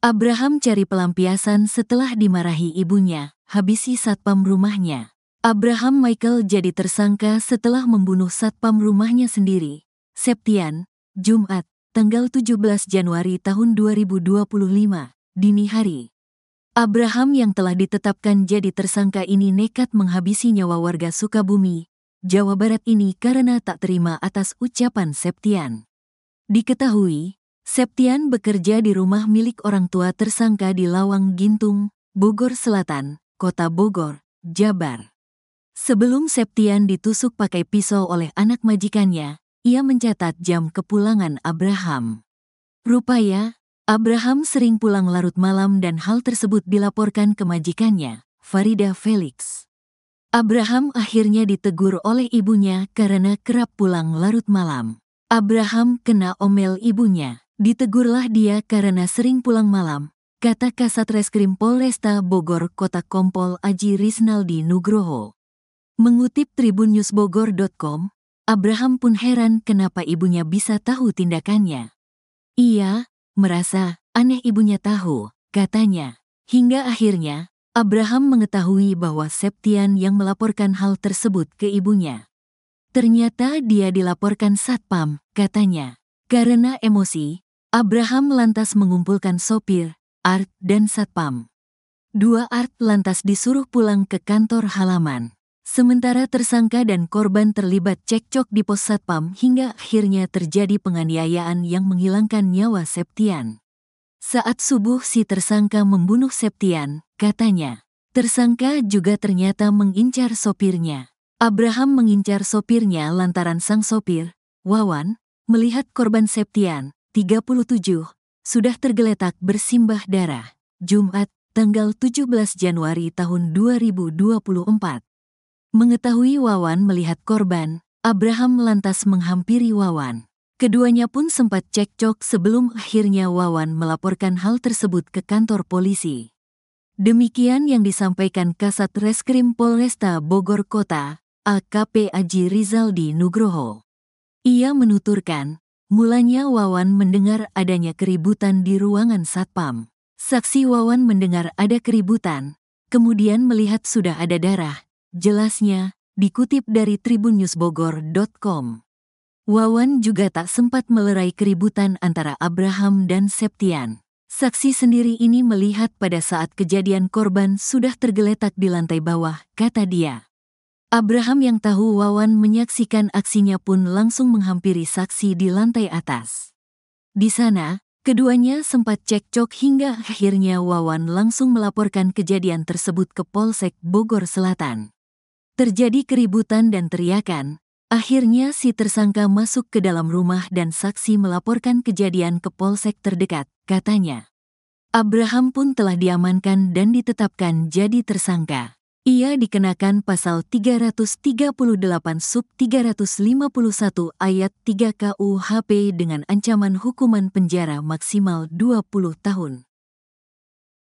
Abraham cari pelampiasan setelah dimarahi ibunya, habisi satpam rumahnya. Abraham Michael jadi tersangka setelah membunuh satpam rumahnya sendiri. Septian, Jumat, tanggal 17 Januari tahun 2025, dini hari. Abraham yang telah ditetapkan jadi tersangka ini nekat menghabisi nyawa warga Sukabumi, Jawa Barat ini karena tak terima atas ucapan Septian. Diketahui, Septian bekerja di rumah milik orang tua tersangka di Lawang Gintung, Bogor Selatan, Kota Bogor, Jabar. Sebelum Septian ditusuk pakai pisau oleh anak majikannya, ia mencatat jam kepulangan Abraham. Rupanya, Abraham sering pulang larut malam dan hal tersebut dilaporkan ke majikannya, Farida Felix. Abraham akhirnya ditegur oleh ibunya karena kerap pulang larut malam. Abraham kena omel ibunya. Ditegurlah dia karena sering pulang malam, kata Kasat Reskrim Polresta Bogor Kota Kompol Aji Riznaldi Nugroho. Mengutip tribunnews.bogor.com, Abraham pun heran kenapa ibunya bisa tahu tindakannya. Ia merasa aneh ibunya tahu, katanya. Hingga akhirnya, Abraham mengetahui bahwa Septian yang melaporkan hal tersebut ke ibunya. Ternyata dia dilaporkan satpam, katanya. Karena emosi, Abraham lantas mengumpulkan sopir, Art, dan satpam. Dua Art lantas disuruh pulang ke kantor halaman. Sementara tersangka dan korban terlibat cekcok di pos satpam hingga akhirnya terjadi penganiayaan yang menghilangkan nyawa Septian. Saat subuh si tersangka membunuh Septian, katanya. Tersangka juga ternyata mengincar sopirnya. Abraham mengincar sopirnya lantaran sang sopir, Wawan, melihat korban Septian, 37, sudah tergeletak bersimbah darah. Jumat, tanggal 17 Januari tahun 2024. Mengetahui Wawan melihat korban, Abraham lantas menghampiri Wawan. Keduanya pun sempat cekcok sebelum akhirnya Wawan melaporkan hal tersebut ke kantor polisi. Demikian yang disampaikan Kasat Reskrim Polresta Bogor Kota, AKP Aji Rizaldi Nugroho. Ia menuturkan, mulanya Wawan mendengar adanya keributan di ruangan satpam. Saksi Wawan mendengar ada keributan, kemudian melihat sudah ada darah. Jelasnya, dikutip dari tribunnews.bogor.com. Wawan juga tak sempat melerai keributan antara Abraham dan Septian. Saksi sendiri ini melihat pada saat kejadian korban sudah tergeletak di lantai bawah, kata dia. Abraham yang tahu Wawan menyaksikan aksinya pun langsung menghampiri saksi di lantai atas. Di sana, keduanya sempat cekcok hingga akhirnya Wawan langsung melaporkan kejadian tersebut ke Polsek Bogor Selatan. Terjadi keributan dan teriakan, akhirnya si tersangka masuk ke dalam rumah dan saksi melaporkan kejadian ke Polsek terdekat, katanya. Abraham pun telah diamankan dan ditetapkan jadi tersangka. Ia dikenakan pasal 338 sub 351 ayat 3 KUHP dengan ancaman hukuman penjara maksimal 20 tahun.